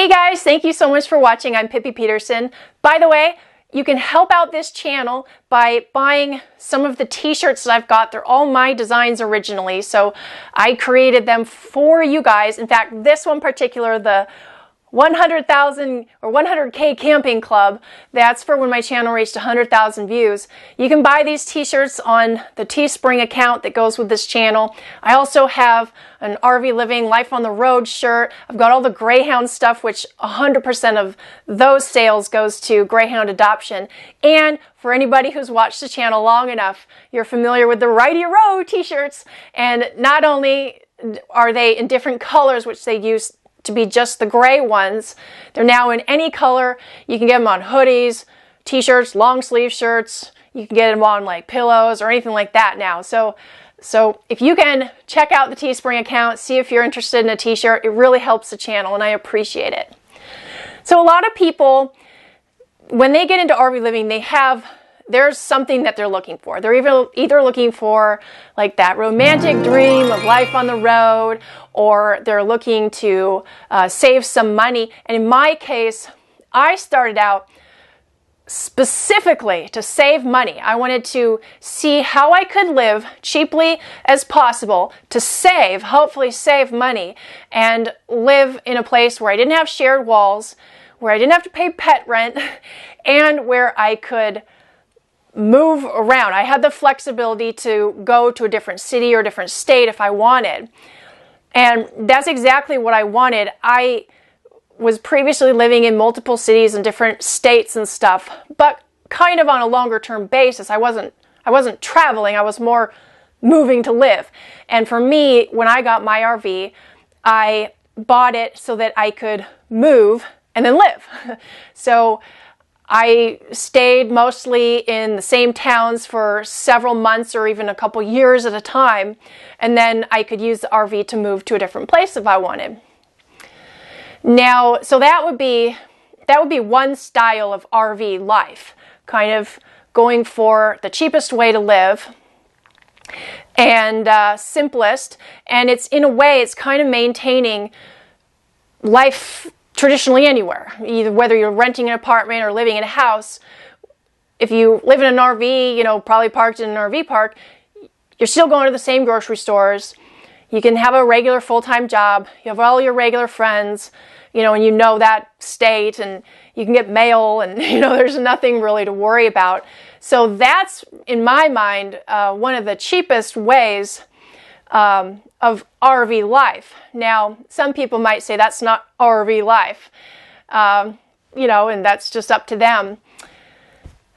Hey guys, thank you so much for watching. I'm Pippi Peterson. By the way, you can help out this channel by buying some of the t-shirts that I've got. They're all my designs originally, so I created them for you guys. In fact, this one particular, the 100,000 or 100K Camping Club, that's for when my channel reached 100,000 views. You can buy these t-shirts on the Teespring account that goes with this channel. I also have an RV Living Life on the Road shirt. I've got all the Greyhound stuff, which 100% of those sales goes to Greyhound adoption. And for anybody who's watched the channel long enough, you're familiar with the Righty Row t-shirts. And not only are they in different colors, which they use to be just the gray ones, they're now in any color. You can get them on hoodies, t-shirts, long sleeve shirts. You can get them on like pillows or anything like that now. So if you can check out the Teespring account, see if you're interested in a t-shirt, it really helps the channel and I appreciate it. So a lot of people, when they get into RV living, there's something that they're looking for. They're either looking for like that romantic dream of life on the road, or they're looking to save some money. And in my case, I started out specifically to save money. I wanted to see how I could live cheaply as possible to hopefully save money, and live in a place where I didn't have shared walls, where I didn't have to pay pet rent, and where I could move around. I had the flexibility to go to a different city or a different state if I wanted. And that's exactly what I wanted. I was previously living in multiple cities and different states and stuff, but kind of on a longer term basis. I wasn't traveling, I was more moving to live. And for me, when I got my RV, I bought it so that I could move and then live. So I stayed mostly in the same towns for several months or even a couple years at a time, and then I could use the RV to move to a different place if I wanted. Now, so that would be one style of RV life, kind of going for the cheapest way to live and simplest, and it's in a way it's kind of maintaining life traditionally anywhere, either whether you're renting an apartment or living in a house. If you live in an RV, probably parked in an RV park, you're still going to the same grocery stores. You can have a regular full-time job. You have all your regular friends, and you know that state, and you can get mail, and there's nothing really to worry about. So that's, in my mind, one of the cheapest ways of RV life. Now, some people might say that's not RV life, and that's just up to them.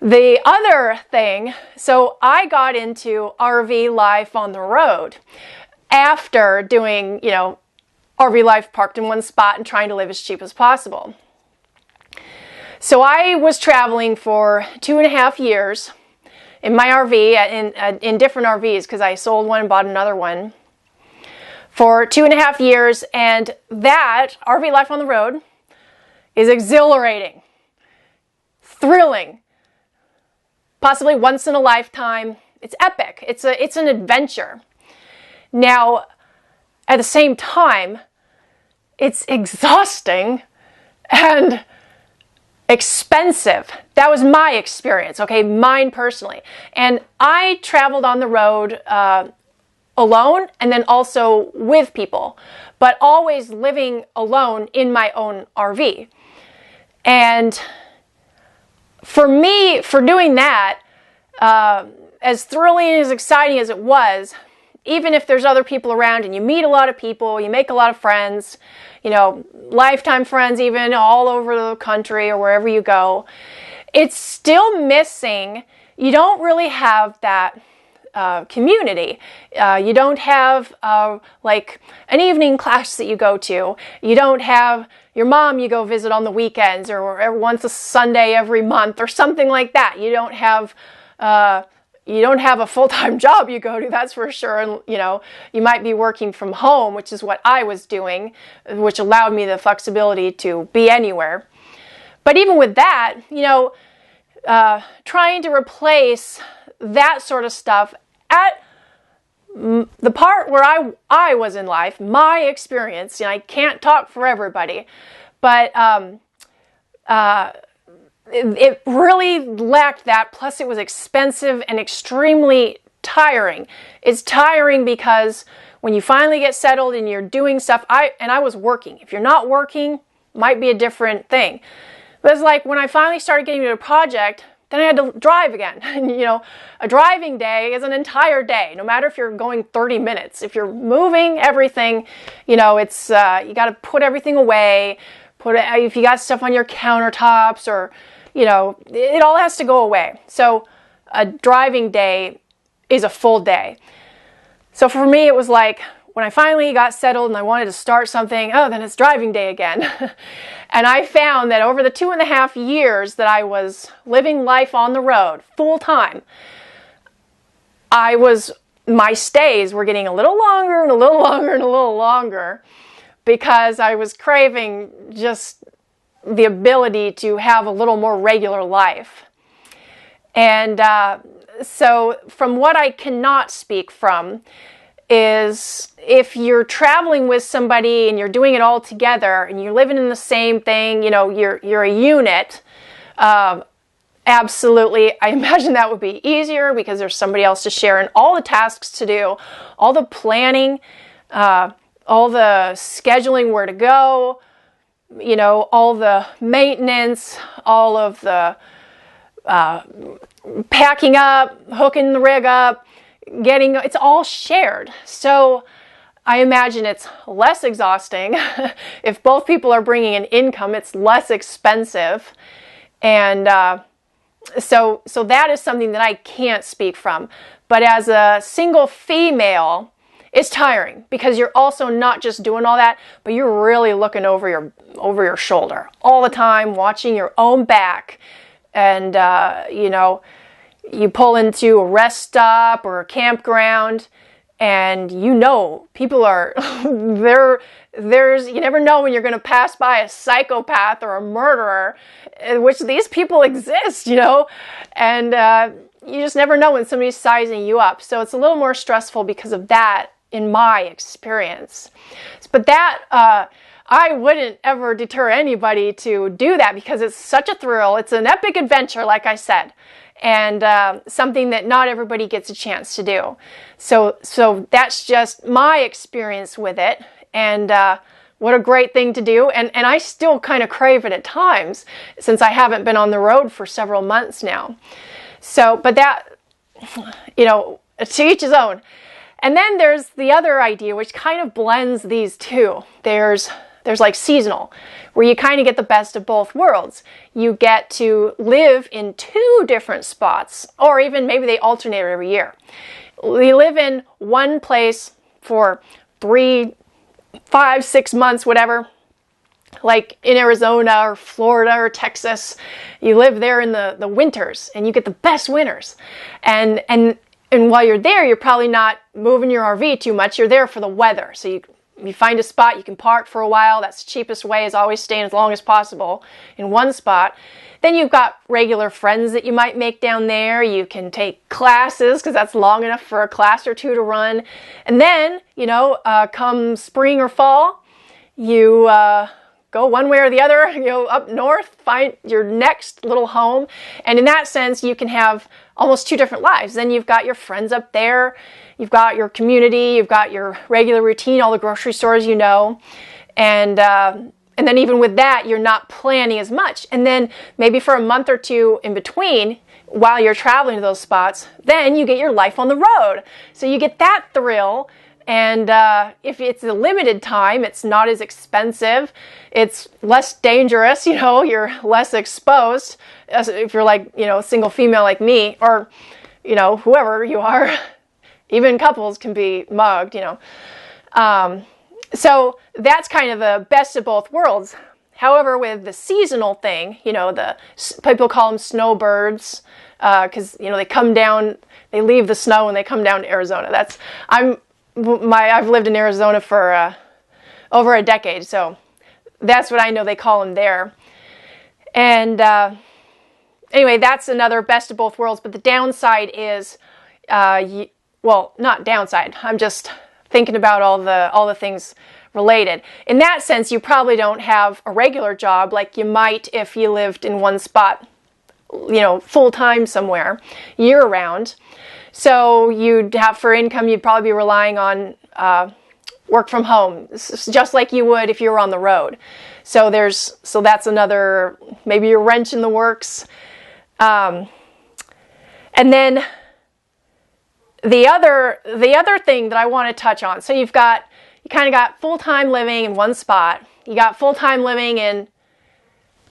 The other thing, so I got into RV life on the road after doing, RV life parked in one spot and trying to live as cheap as possible. So I was traveling for 2.5 years in my RV, in different RVs, because I sold one and bought another one, for 2.5 years, and that RV life on the road is exhilarating, thrilling, possibly once in a lifetime. It's epic. It's an adventure. Now, at the same time, it's exhausting and expensive. That was my experience, okay, mine personally. And I traveled on the road alone and then also with people, but always living alone in my own RV. And for me, for doing that, as thrilling and as exciting as it was, even if there's other people around and you meet a lot of people, you make a lot of friends, lifetime friends even all over the country or wherever you go, it's still missing. You don't really have that community. You don't have like an evening class that you go to. You don't have your mom you go visit on the weekends or once a Sunday every month or something like that. You don't have a full-time job you go to, that's for sure. And you might be working from home, which is what I was doing, which allowed me the flexibility to be anywhere. But even with that, trying to replace that sort of stuff at the part where I was in life, my experience, I can't talk for everybody, But it really lacked that. Plus, it was expensive and extremely tiring. It's tiring because when you finally get settled and you're doing stuff, I was working. If you're not working, might be a different thing. But it's like when I finally started getting to a project, then I had to drive again. And, a driving day is an entire day, no matter if you're going 30 minutes. If you're moving everything, it's you got to put everything away. If you got stuff on your countertops or, it all has to go away. So a driving day is a full day. So for me, it was like when I finally got settled and I wanted to start something, then it's driving day again. And I found that over the 2.5 years that I was living life on the road full time, my stays were getting a little longer and a little longer and a little longer because I was craving just the ability to have a little more regular life. And so from what I cannot speak from is if you're traveling with somebody and you're doing it all together and you're living in the same thing, you're a unit, absolutely, I imagine that would be easier because there's somebody else to share and all the tasks to do, all the planning, all the scheduling where to go, all the maintenance, all of the packing up, hooking the rig up, it's all shared. So I imagine it's less exhausting. If both people are bringing an income, it's less expensive. And so that is something that I can't speak from. But as a single female, it's tiring because you're also not just doing all that, but you're really looking over your shoulder all the time, watching your own back. And, you pull into a rest stop or a campground and people are, you never know when you're going to pass by a psychopath or a murderer, which these people exist, and you just never know when somebody's sizing you up. So it's a little more stressful because of that in my experience. But that, I wouldn't ever deter anybody to do that because it's such a thrill. It's an epic adventure, like I said, and something that not everybody gets a chance to do. So that's just my experience with it, and what a great thing to do. And I still kind of crave it at times since I haven't been on the road for several months now. So, but that, to each his own. And then there's the other idea, which kind of blends these two. There's like seasonal, where you kind of get the best of both worlds. You get to live in 2 different spots, or even maybe they alternate every year. We live in one place for 3, 5, 6 months, whatever, like in Arizona or Florida or Texas. You live there in the winters, and you get the best winters. And while you're there, you're probably not moving your RV too much. You're there for the weather. So you find a spot, you can park for a while. That's the cheapest way, is always staying as long as possible in one spot. Then you've got regular friends that you might make down there. You can take classes because that's long enough for a class or 2 to run. And then, come spring or fall, you go one way or the other, up north, find your next little home. And in that sense, you can have almost 2 different lives. Then you've got your friends up there, you've got your community, you've got your regular routine, all the grocery stores and then even with that, you're not planning as much. And then maybe for a month or 2 in between, while you're traveling to those spots, then you get your life on the road. So you get that thrill. And if it's a limited time, it's not as expensive. It's less dangerous, you're less exposed. If you're like, a single female like me, or, whoever you are, even couples can be mugged, So that's kind of the best of both worlds. However, with the seasonal thing, the people call them snowbirds, because, they come down, they leave the snow and they come down to Arizona. I've lived in Arizona for over a decade, so that's what I know they call them there. And anyway, that's another best of both worlds. But the downside is, not downside. I'm just thinking about all the things related. In that sense, you probably don't have a regular job like you might if you lived in one spot, full-time somewhere, year-round. So you'd have, for income, you'd probably be relying on work from home, just like you would if you were on the road. So that's another, maybe a wrench in the works. And then the other thing that I want to touch on, so you kind of got full-time living in one spot, you got full-time living in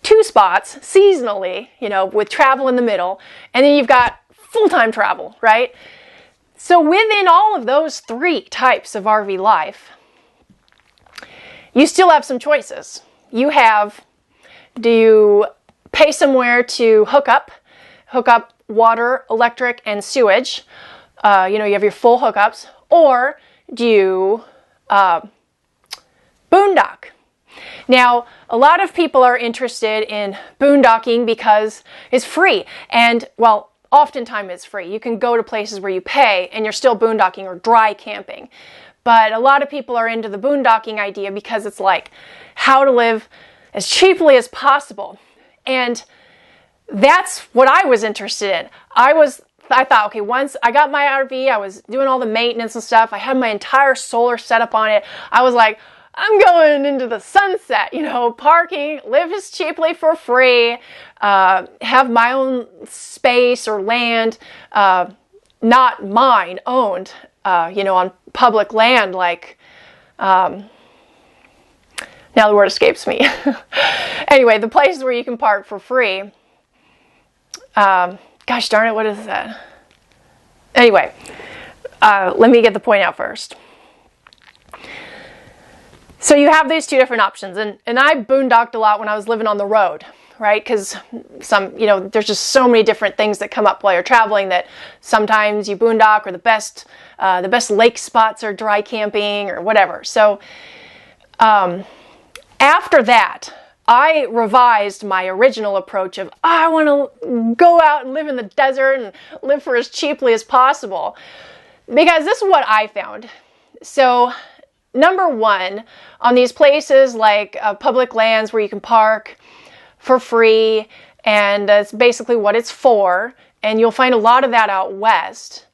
two spots seasonally, with travel in the middle, and then you've got full-time travel, right? So within all of those three types of RV life, you still have some choices. Do you pay somewhere to hook up water, electric, and sewage? You have your full hookups. Or do you boondock? Now, a lot of people are interested in boondocking because it's free. And, well, oftentimes it's free. You can go to places where you pay and you're still boondocking or dry camping. But a lot of people are into the boondocking idea because it's like how to live as cheaply as possible. And that's what I was interested in. I thought, okay, once I got my RV, I was doing all the maintenance and stuff. I had my entire solar setup on it. I was like, I'm going into the sunset, parking, live as cheaply for free, have my own space or land, not mine, owned, on public land, like, now the word escapes me. Anyway, the places where you can park for free. Gosh darn it, what is that? Anyway, let me get the point out first. So you have these two different options, and I boondocked a lot when I was living on the road, right? Because there's just so many different things that come up while you're traveling that sometimes you boondock, or the best lake spots are dry camping or whatever. So after that, I revised my original approach of, I want to go out and live in the desert and live for as cheaply as possible, because this is what I found. So number one, on these places like public lands where you can park for free, and that's basically what it's for, and you'll find a lot of that out west.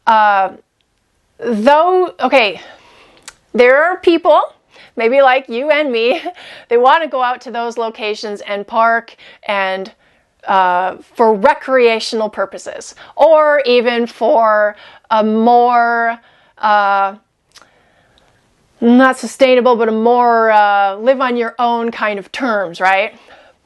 There are people, maybe like you and me, they want to go out to those locations and park and for recreational purposes, or even for a more not sustainable, but a more live on your own kind of terms, right?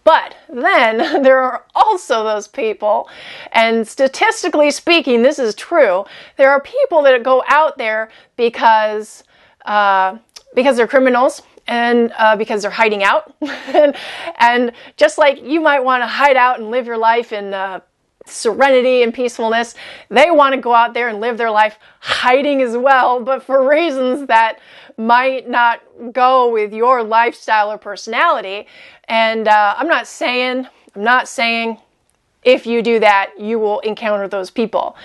But then there are also those people, and statistically speaking, this is true. There are people that go out there because they're criminals, and because they're hiding out. And just like you might want to hide out and live your life in serenity and peacefulness, they want to go out there and live their life hiding as well, but for reasons that might not go with your lifestyle or personality. And I'm not saying if you do that, you will encounter those people.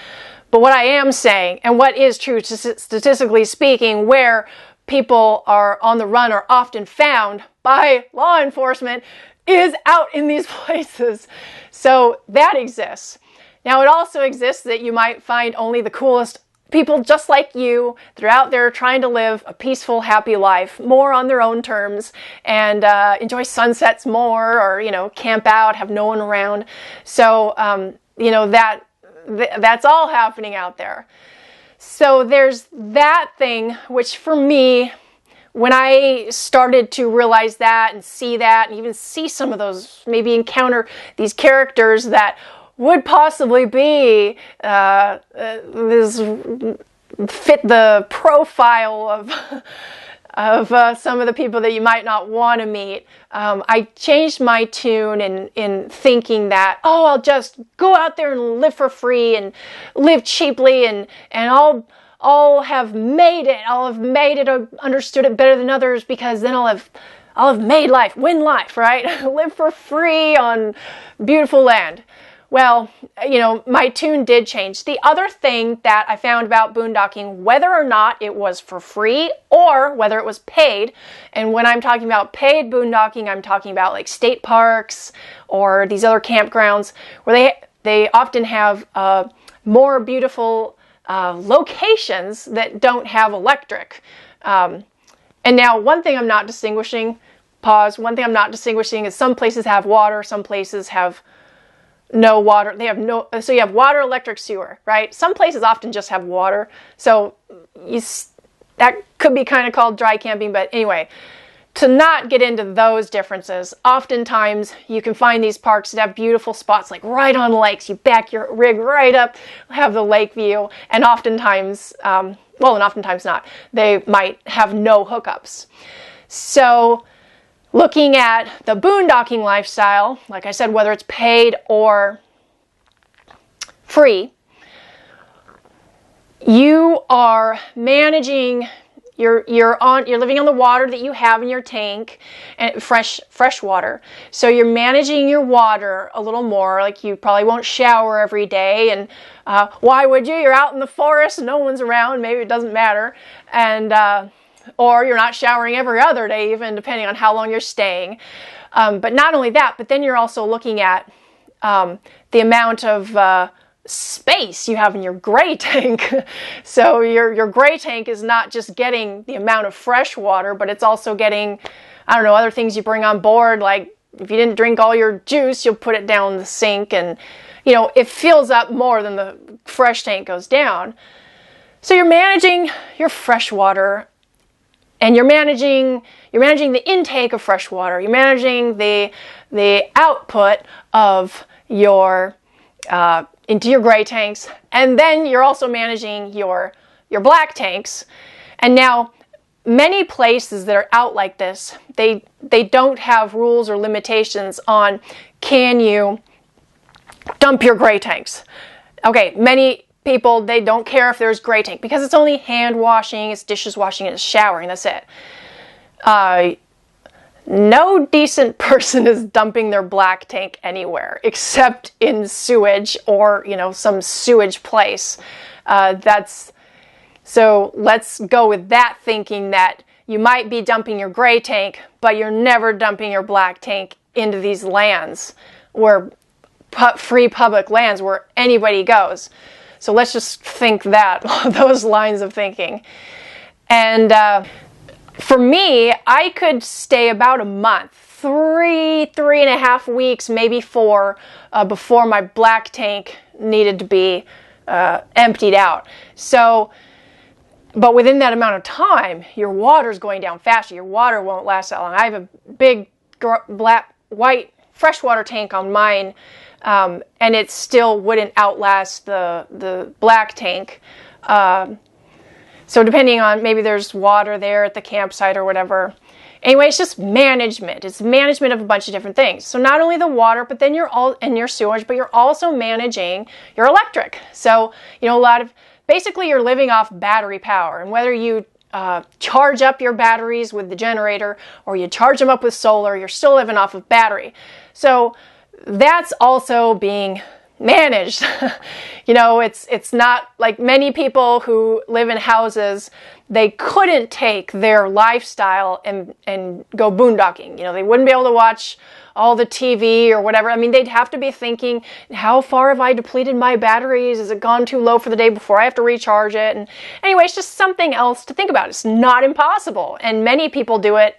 But what I am saying, and what is true statistically speaking, where people are on the run are often found by law enforcement, is out in these places. So that exists. Now, it also exists that you might find only the coolest people just like you that are out there trying to live a peaceful, happy life, more on their own terms, and enjoy sunsets more, or, camp out, have no one around. So, that's all happening out there. So there's that thing, which for me, when I started to realize that and see that, and even see some of those, maybe encounter these characters that would possibly be this fit the profile of some of the people that you might not want to meet. I changed my tune in thinking that, I'll just go out there and live for free and live cheaply, and I'll have made it. I'll have made it, understood it better than others, because then I'll have made life, win life, right? Live for free on beautiful land. well, my tune did change. The other thing that I found about boondocking, whether or not it was for free or whether it was paid, and when I'm talking about paid boondocking, I'm talking about like state parks or these other campgrounds where they often have more beautiful locations that don't have electric. And now one thing I'm not distinguishing, one thing I'm not distinguishing is some places have water, some places have no water. So you have water, electric, sewer, right? Some places often just have water. So that could be kind of called dry camping, but anyway, to not get into those differences, oftentimes you can find these parks that have beautiful spots like right on lakes. You back your rig right up, have the lake view, and oftentimes, and oftentimes not, they might have no hookups. So looking at the boondocking lifestyle, like I said, whether it's paid or free, you are managing. You're living on the water that you have in your tank, and fresh water. So you're managing your water a little more. Like you probably won't shower every day, and why would you? You're out in the forest, no one's around. Maybe it doesn't matter, and or you're not showering every other day, even depending on how long you're staying. But not only that, but then you're also looking at the amount of space you have in your gray tank. So your gray tank is not just getting the amount of fresh water, but it's also getting, other things you bring on board. Like if you didn't drink all your juice, you'll put it down the sink, and it fills up more than the fresh tank goes down. So you're managing your fresh water, and you're managing the intake of fresh water. You're managing the output of your into your gray tanks, and then you're also managing your black tanks. And now many places that are out like this, they don't have rules or limitations on can you dump your gray tanks. Okay, many people, they don't care if there's gray tank because it's only hand washing, it's dishes washing, and it's showering, that's it. No decent person is dumping their black tank anywhere except in sewage or, some sewage place. So let's go with that thinking that you might be dumping your gray tank, but you're never dumping your black tank into these lands where free public lands where anybody goes. So let's just think that, those lines of thinking. And for me, I could stay about a month, 3.5 weeks, maybe 4, before my black tank needed to be emptied out. So, but within that amount of time, your water's going down faster. Your water won't last that long. I have a big white freshwater tank on mine, and it still wouldn't outlast the black tank. So depending on, maybe there's water there at the campsite or whatever. Anyway, it's just management. It's management of a bunch of different things. So not only the water, but then and your sewage, but you're also managing your electric. So, basically you're living off battery power. And whether you charge up your batteries with the generator or you charge them up with solar, you're still living off of battery. So that's also being managed. It's not like many people who live in houses, they couldn't take their lifestyle and go boondocking. They wouldn't be able to watch all the TV or whatever. I mean, they'd have to be thinking, how far have I depleted my batteries? Has it gone too low for the day before I have to recharge it? And anyway, it's just something else to think about. It's not impossible. And many people do it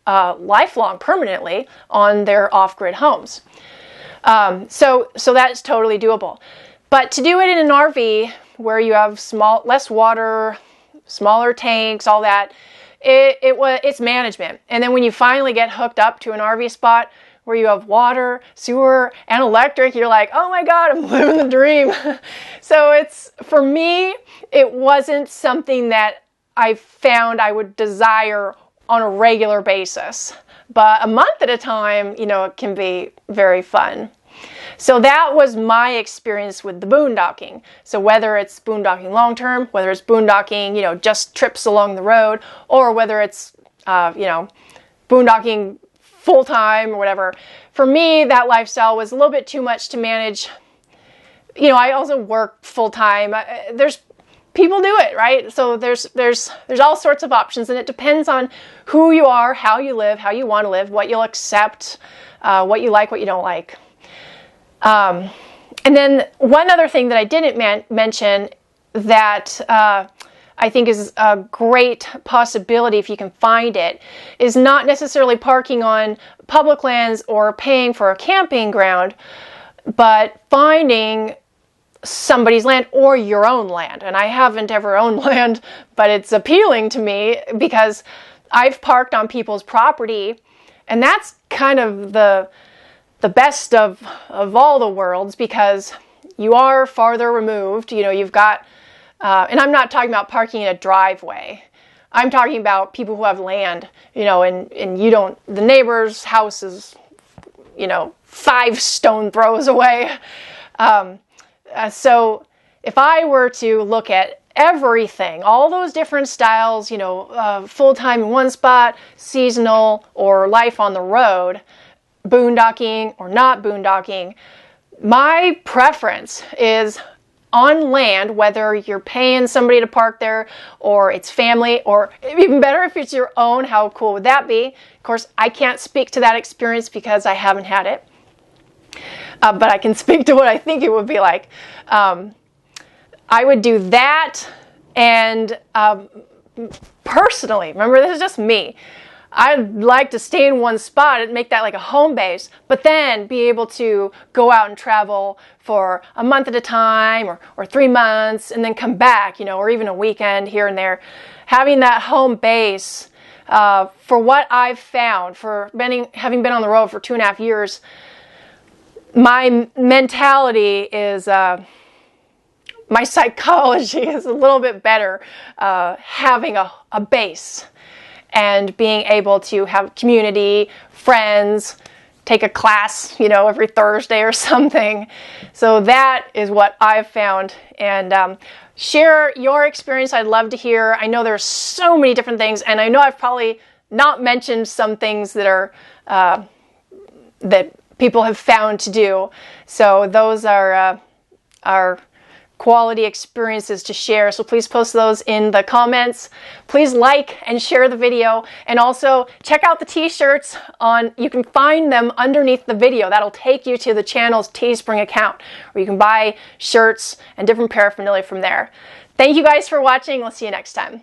lifelong, permanently on their off-grid homes. So that's totally doable. But to do it in an RV where you have less water, smaller tanks, all that, it's management. And then when you finally get hooked up to an RV spot where you have water, sewer, and electric, you're like, oh my God, I'm living the dream. So for me, it wasn't something that I found I would desire on a regular basis. But a month at a time, it can be very fun. So that was my experience with the boondocking. So whether it's boondocking long-term, whether it's boondocking, just trips along the road, or whether it's, boondocking full-time or whatever, for me, that lifestyle was a little bit too much to manage you know, I also work full time. There's people do it, right? So there's all sorts of options, and it depends on who you are, how you live, how you want to live, what you'll accept, what you like, what you don't like. And then one other thing that I didn't mention that I think is a great possibility if you can find it, is not necessarily parking on public lands or paying for a camping ground, but finding somebody's land or your own land. And I haven't ever owned land, but it's appealing to me because I've parked on people's property, and that's kind of the best of all the worlds, because you are farther removed. You know, you've got, and I'm not talking about parking in a driveway. I'm talking about people who have land, you know, and you don't, the neighbor's house is, you know, 5 stone throws away. So if I were to look at everything, all those different styles, you know, full-time in one spot, seasonal, or life on the road, boondocking or not boondocking, my preference is on land, whether you're paying somebody to park there or it's family, or even better if it's your own. How cool would that be? Of course, I can't speak to that experience because I haven't had it, but I can speak to what I think it would be like. I would do that, and personally, remember, this is just me, I'd like to stay in one spot and make that like a home base, but then be able to go out and travel for a month at a time, or 3 months, and then come back, you know, or even a weekend here and there. Having that home base, for what I've found, for having been on the road for 2.5 years, my mentality is, my psychology is a little bit better having a base and being able to have community, friends, take a class, you know, every Thursday or something. So that is what I've found. And share your experience. I'd love to hear. I know there's so many different things, and I know I've probably not mentioned some things that are that people have found to do. So those are quality experiences to share. So please post those in the comments. Please like and share the video, and also check out the t-shirts you can find them underneath the video. That'll take you to the channel's Teespring account, where you can buy shirts and different paraphernalia from there. Thank you guys for watching. We'll see you next time.